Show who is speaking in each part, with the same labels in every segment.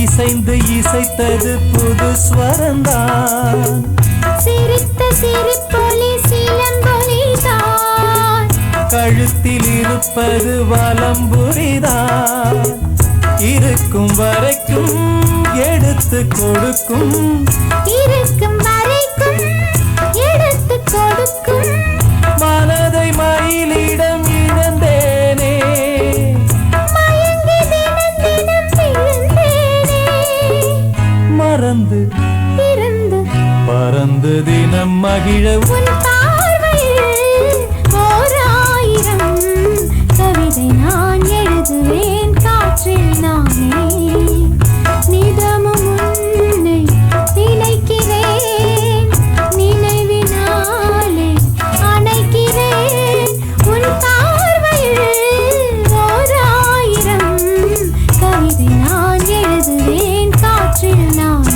Speaker 1: இசைந்து இசைத்தது புது ஸ்வரந்தான்,
Speaker 2: சிரித்த சிரிப்பொலி சிலம்பொலிதான்,
Speaker 1: கழுத்தில் இருப்பது வலம்புரிதான், இருக்கும் வரைக்கும் எடுத்து கொடுக்கும்,
Speaker 2: இருக்கும் வரைக்கும் எடுத்து கொடுக்கும்,
Speaker 1: மனதை மயிலிடம் இழந்தேனே,
Speaker 2: மயங்கி தினம் தினம் விழுந்தேனே,
Speaker 1: மறந்து
Speaker 2: இருந்து
Speaker 1: பறந்து தினம் மகிழ
Speaker 2: உன் பார்வையில் ஓர் ஆயிரம் கவிதை நான் எழுதுவேன் காற்றில் நானே, நிதமும் உன்னை நினைக்கிறேன், நினைவினாலே அணைக்கிறேன், உன் பார்வையில் ஓர் ஆயிரம் கவிதை நான் எழுதுவேன் காற்றில் நானே.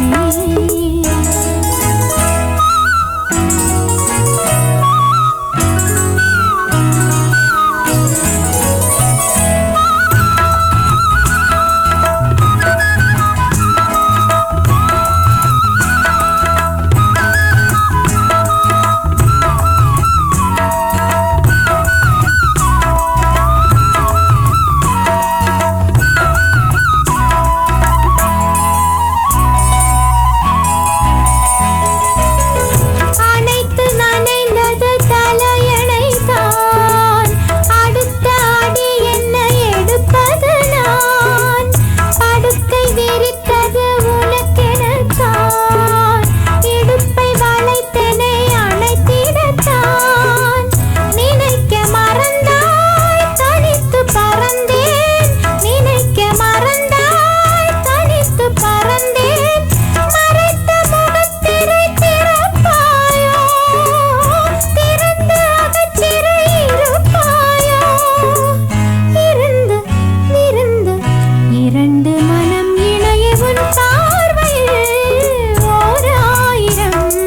Speaker 2: அனைத்து நனைந்தது தலையணைதான், அடுத்த அடி என்ன எடுப்பது நான், படுக்கை விரித்தது உனக்கெனத்தான், இடுப்பை வளைத்தனை அணைத்திடத்தான், நினைக்க மறந்தாய் தனித்து பறந்தேன், நினைக்க மறந்தாய் தனித்து பறந்தேன், மறைத்த முகத்திரை திறப்பாயோ, திறந்து அகச்சிறை இருப்பாயோ, இருந்து விருந்து இரண்டு மனம் இணைய உன் பார்வையில் ஓர் ஆயிரம்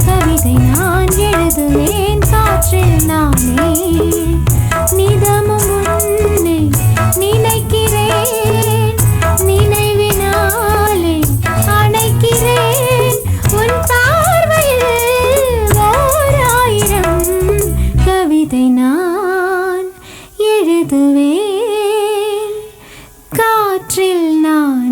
Speaker 2: கவிதை நான் எழுதுவேன் காற்றில் நானே, நிதமும் உன்னை நினைக்கிறேன், நினைவினாலே அணைக்கிறேன், உன் பார்வையில் ஓர் ஆயிரம் கவிதை நான் எழுதுவேன் காற்றில் நான்.